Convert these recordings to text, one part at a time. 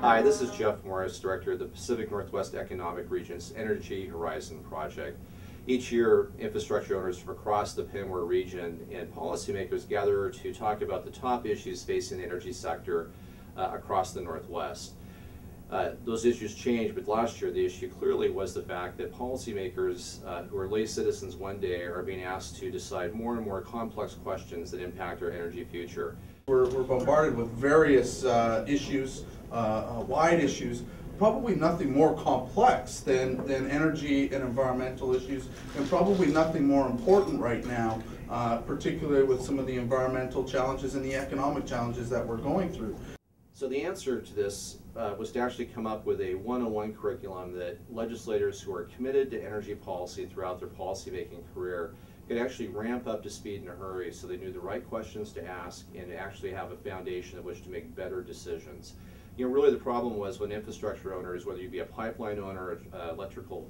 Hi, this is Jeff Morris, Director of the Pacific Northwest Economic Region's Energy Horizon Project. Each year, infrastructure owners from across the Pinwar region and policymakers gather to talk about the top issues facing the energy sector across the Northwest. Those issues change, but last year the issue clearly was the fact that policymakers who are lay citizens one day are being asked to decide more and more complex questions that impact our energy future. We're bombarded with various issues, wide issues, probably nothing more complex than energy and environmental issues, and probably nothing more important right now, particularly with some of the environmental challenges and the economic challenges that we're going through. So the answer to this was to actually come up with a one-on-one curriculum that legislators who are committed to energy policy throughout their policymaking career could actually ramp up to speed in a hurry so they knew the right questions to ask and actually have a foundation of which to make better decisions. You know, really the problem was when infrastructure owners, whether you be a pipeline owner, electrical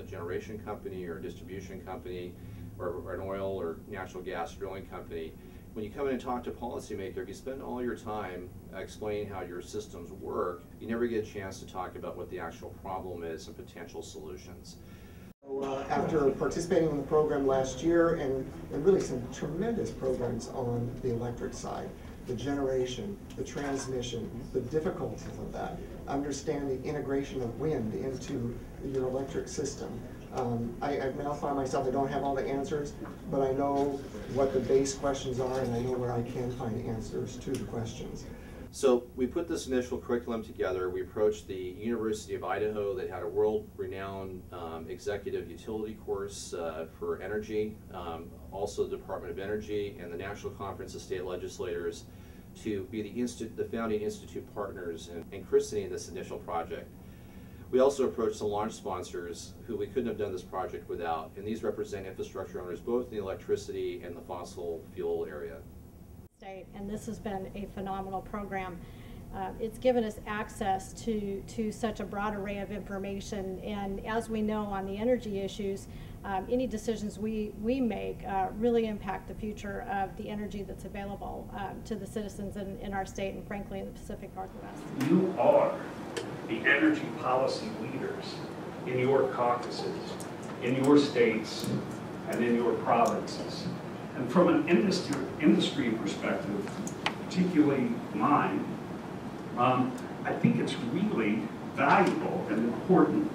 generation company or a distribution company, or an oil or natural gas drilling company, when you come in and talk to a policymaker, if you spend all your time explaining how your systems work, you never get a chance to talk about what the actual problem is and potential solutions. After participating in the program last year and really some tremendous programs on the electric side, the generation, the transmission, the difficulties of that, understand the integration of wind into your electric system. I now find myself, I don't have all the answers, but I know what the base questions are and I know where I can find answers to the questions. So we put this initial curriculum together. We approached the University of Idaho that had a world-renowned executive utility course for energy, also the Department of Energy and the National Conference of State Legislators to be the founding institute partners in christening this initial project. We also approached the launch sponsors who we couldn't have done this project without, and these represent infrastructure owners both in the electricity and the fossil fuel area. And this has been a phenomenal program. It's given us access to such a broad array of information, and as we know on the energy issues, any decisions we make really impact the future of the energy that's available to the citizens in our state and frankly in the Pacific Northwest. You are the energy policy leaders in your caucuses, in your states, and in your provinces. And from an industry perspective, particularly mine, I think it's really valuable and important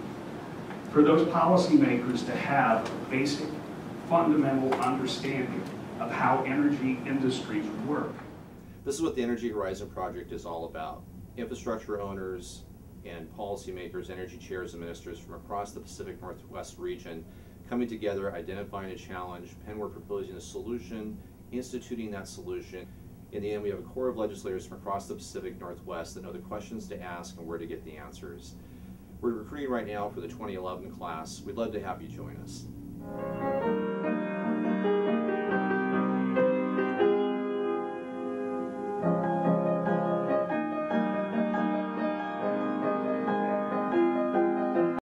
for those policymakers to have a basic, fundamental understanding of how energy industries work. This is what the Energy Horizon Project is all about. Infrastructure owners and policymakers, energy chairs and ministers from across the Pacific Northwest region coming together, identifying a challenge, Pinwar proposing a solution, instituting that solution. In the end, we have a core of legislators from across the Pacific Northwest that know the questions to ask and where to get the answers. We're recruiting right now for the 2011 class. We'd love to have you join us.